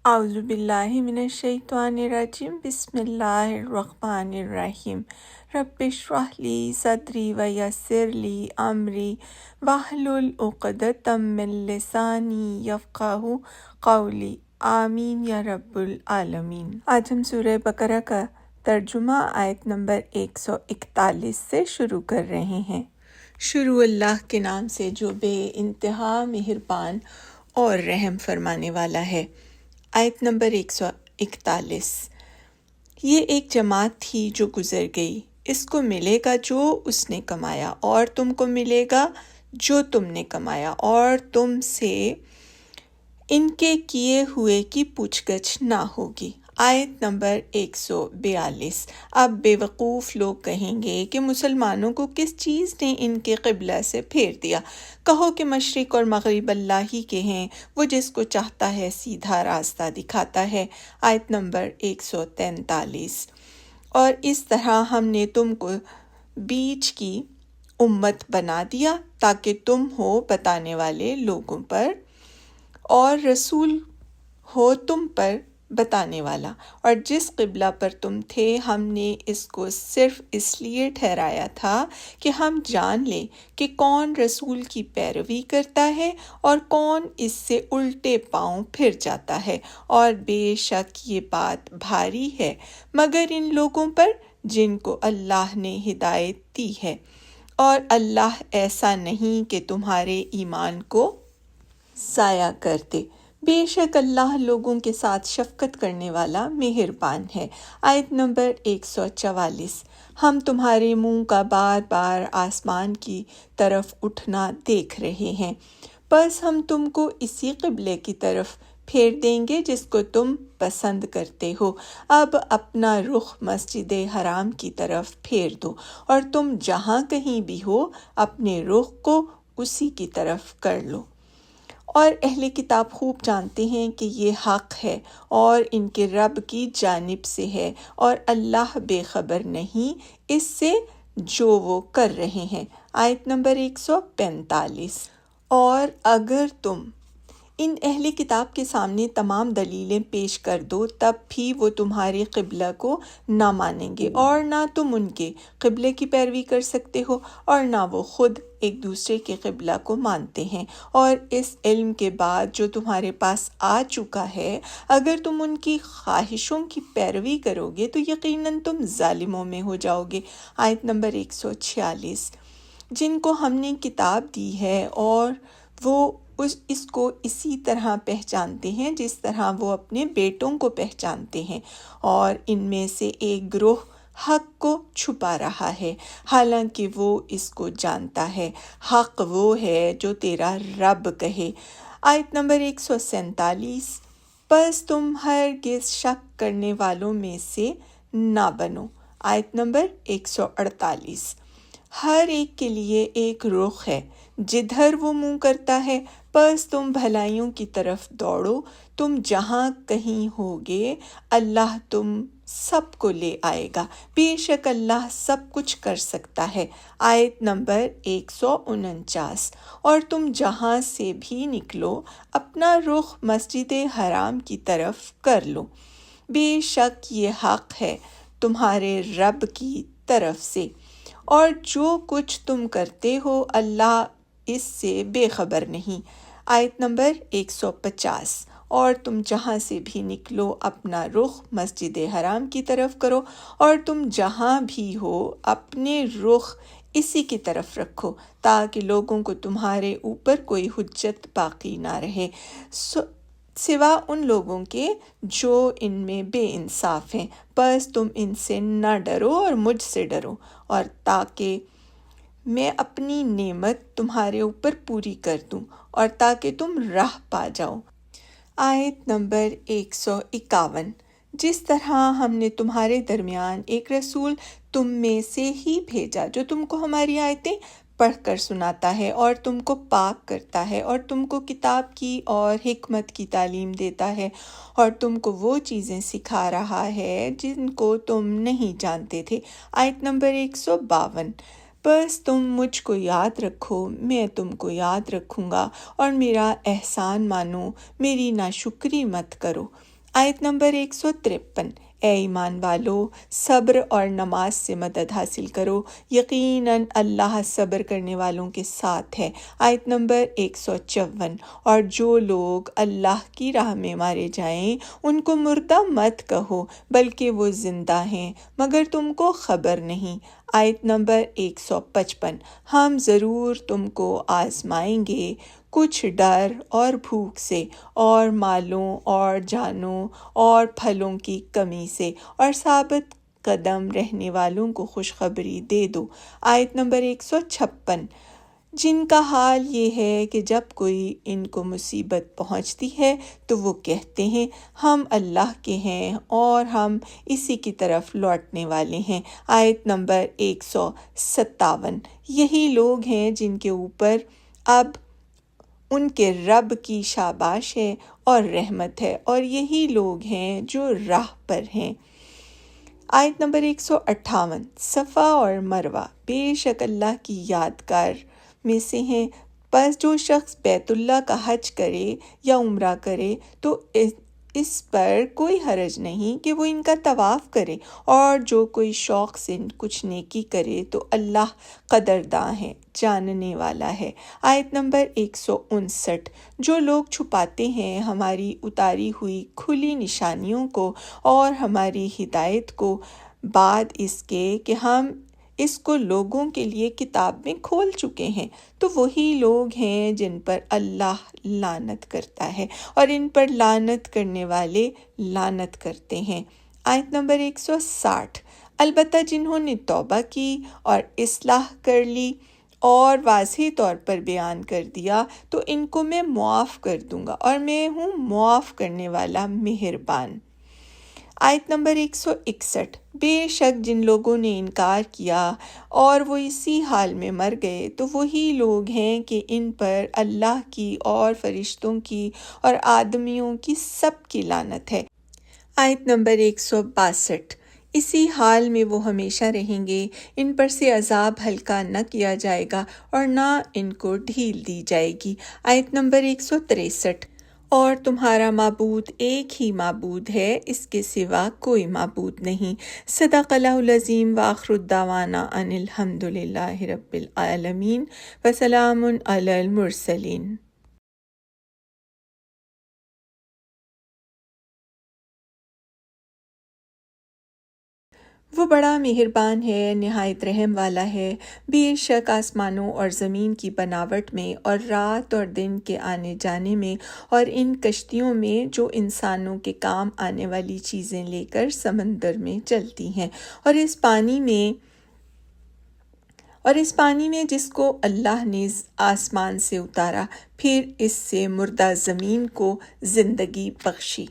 اعوذ باللہ من الشیطان الرجیم بسم اللہ الرحمن الرحیم رب اشرح لی صدری ویسر لی امری واحلل عقدۃ من لسانی یفقہوا قولی آمین یا رب العالمین۔ آج ہم سورہ بقرہ کا ترجمہ آیت نمبر 141 سے شروع کر رہے ہیں۔ شروع اللہ کے نام سے جو بے انتہا مہربان اور رحم فرمانے والا ہے۔ آیت نمبر 141۔ یہ ایک جماعت تھی جو گزر گئی، اس کو ملے گا جو اس نے کمایا اور تم کو ملے گا جو تم نے کمایا، اور تم سے ان کے کیے ہوئے کی پوچھ گچھ نہ ہوگی۔ آیت نمبر 142۔ اب بے وقوف لوگ کہیں گے کہ مسلمانوں کو کس چیز نے ان کے قبلہ سے پھیر دیا؟ کہو کہ مشرق اور مغرب اللہ ہی کے ہیں، وہ جس کو چاہتا ہے سیدھا راستہ دکھاتا ہے۔ آیت نمبر 143۔ اور اس طرح ہم نے تم کو بیچ کی امت بنا دیا تاکہ تم ہو بتانے والے لوگوں پر اور رسول ہو تم پر بتانے والا، اور جس قبلہ پر تم تھے ہم نے اس کو صرف اس لیے ٹھہرایا تھا کہ ہم جان لیں کہ کون رسول کی پیروی کرتا ہے اور کون اس سے الٹے پاؤں پھر جاتا ہے، اور بے شک یہ بات بھاری ہے مگر ان لوگوں پر جن کو اللہ نے ہدایت دی ہے، اور اللہ ایسا نہیں کہ تمہارے ایمان کو ضائع کر دے۔ بے شک اللہ لوگوں کے ساتھ شفقت کرنے والا مہربان ہے۔ آیت نمبر 144۔ ہم تمہارے منہ کا بار بار آسمان کی طرف اٹھنا دیکھ رہے ہیں، بس ہم تم کو اسی قبلے کی طرف پھیر دیں گے جس کو تم پسند کرتے ہو۔ اب اپنا رخ مسجد حرام کی طرف پھیر دو، اور تم جہاں کہیں بھی ہو اپنے رخ کو اسی کی طرف کر لو۔ اور اہل کتاب خوب جانتے ہیں کہ یہ حق ہے اور ان کے رب کی جانب سے ہے، اور اللہ بے خبر نہیں اس سے جو وہ کر رہے ہیں۔ آیت نمبر 145۔ اور اگر تم ان اہل کتاب کے سامنے تمام دلیلیں پیش کر دو تب بھی وہ تمہارے قبلہ کو نہ مانیں گے، اور نہ تم ان کے قبلے کی پیروی کر سکتے ہو اور نہ وہ خود ایک دوسرے کے قبلہ کو مانتے ہیں۔ اور اس علم کے بعد جو تمہارے پاس آ چکا ہے اگر تم ان کی خواہشوں کی پیروی کرو گے تو یقیناً تم ظالموں میں ہو جاؤ گے۔ آیت نمبر 146۔ جن کو ہم نے کتاب دی ہے اور وہ اس کو اسی طرح پہچانتے ہیں جس طرح وہ اپنے بیٹوں کو پہچانتے ہیں، اور ان میں سے ایک گروہ حق کو چھپا رہا ہے حالانکہ وہ اس کو جانتا ہے۔ حق وہ ہے جو تیرا رب کہے۔ آیت نمبر 147۔ پس تم ہرگز شک کرنے والوں میں سے نہ بنو۔ آیت نمبر 148۔ ہر ایک کے لیے ایک رخ ہے، جدھر وہ منہ کرتا ہے، بس تم بھلائیوں کی طرف دوڑو، تم جہاں کہیں ہوگے اللہ تم سب کو لے آئے گا، بے شک اللہ سب کچھ کر سکتا ہے۔ آیت نمبر 149۔ اور تم جہاں سے بھی نکلو اپنا رخ مسجد حرام کی طرف کر لو، بے شک یہ حق ہے تمہارے رب کی طرف سے، اور جو کچھ تم کرتے ہو اللہ اس سے بے خبر نہیں۔ آیت نمبر 150۔ اور تم جہاں سے بھی نکلو اپنا رخ مسجد حرام کی طرف کرو، اور تم جہاں بھی ہو اپنے رخ اسی کی طرف رکھو تاکہ لوگوں کو تمہارے اوپر کوئی حجت باقی نہ رہے سوا ان لوگوں کے جو ان میں بے انصاف ہیں، بس تم ان سے نہ ڈرو اور مجھ سے ڈرو، اور تاکہ میں اپنی نعمت تمہارے اوپر پوری کر دوں اور تاکہ تم راہ پا جاؤ۔ آیت نمبر 151۔ جس طرح ہم نے تمہارے درمیان ایک رسول تم میں سے ہی بھیجا جو تم کو ہماری آیتیں پڑھ کر سناتا ہے اور تم کو پاک کرتا ہے اور تم کو کتاب کی اور حکمت کی تعلیم دیتا ہے اور تم کو وہ چیزیں سکھا رہا ہے جن کو تم نہیں جانتے تھے۔ آیت نمبر 152۔ بس تم مجھ کو یاد رکھو، میں تم کو یاد رکھوں گا، اور میرا احسان مانو، میری ناشکری مت کرو۔ آیت نمبر 153، اے ایمان والو صبر اور نماز سے مدد حاصل کرو، یقیناً اللہ صبر کرنے والوں کے ساتھ ہے۔ آیت نمبر 154، اور جو لوگ اللہ کی راہ میں مارے جائیں ان کو مردہ مت کہو بلکہ وہ زندہ ہیں مگر تم کو خبر نہیں۔ آیت نمبر 155، ہم ضرور تم کو آزمائیں گے کچھ ڈر اور بھوک سے، اور مالوں اور جانوں اور پھلوں کی کمی سے، اور ثابت قدم رہنے والوں کو خوشخبری دے دو۔ آیت نمبر 156، جن کا حال یہ ہے کہ جب کوئی ان کو مصیبت پہنچتی ہے تو وہ کہتے ہیں ہم اللہ کے ہیں اور ہم اسی کی طرف لوٹنے والے ہیں۔ آیت نمبر 157، یہی لوگ ہیں جن کے اوپر اب ان کے رب کی شاباش ہے اور رحمت ہے، اور یہی لوگ ہیں جو راہ پر ہیں۔ آیت نمبر 158، صفا اور مروہ بے شک اللہ کی یادگار میں سے ہیں، پس جو شخص بیت اللہ کا حج کرے یا عمرہ کرے تو اس پر کوئی حرج نہیں کہ وہ ان کا طواف کرے، اور جو کوئی شوق سے کچھ نیکی کرے تو اللہ قدرداں ہے، جاننے والا ہے۔ آیت نمبر 159، جو لوگ چھپاتے ہیں ہماری اتاری ہوئی کھلی نشانیوں کو اور ہماری ہدایت کو بعد اس کے کہ ہم اس کو لوگوں کے لیے کتاب میں کھول چکے ہیں، تو وہی لوگ ہیں جن پر اللہ لعنت کرتا ہے اور ان پر لعنت کرنے والے لعنت کرتے ہیں۔ آیت نمبر 160، البتہ جنہوں نے توبہ کی اور اصلاح کر لی اور واضح طور پر بیان کر دیا تو ان کو میں معاف کر دوں گا، اور میں ہوں معاف کرنے والا مہربان۔ آیت نمبر 161، بے شک جن لوگوں نے انکار کیا اور وہ اسی حال میں مر گئے تو وہی لوگ ہیں کہ ان پر اللہ کی اور فرشتوں کی اور آدمیوں کی سب کی لعنت ہے۔ آیت نمبر 162، اسی حال میں وہ ہمیشہ رہیں گے، ان پر سے عذاب ہلکا نہ کیا جائے گا اور نہ ان کو ڈھیل دی جائے گی۔ آیت نمبر 163، اور تمہارا معبود ایک ہی معبود ہے، اس کے سوا کوئی معبود نہیں۔ صدق اللہ العظیم، وآخر الدعوانا ان الحمد للہ رب العالمین، وسلام علی المرسلین۔ وہ بڑا مہربان ہے، نہایت رحم والا ہے۔ بے شک آسمانوں اور زمین کی بناوٹ میں اور رات اور دن کے آنے جانے میں اور ان کشتیوں میں جو انسانوں کے کام آنے والی چیزیں لے کر سمندر میں چلتی ہیں، اور اس پانی میں جس کو اللہ نے آسمان سے اتارا، پھر اس سے مردہ زمین کو زندگی بخشی۔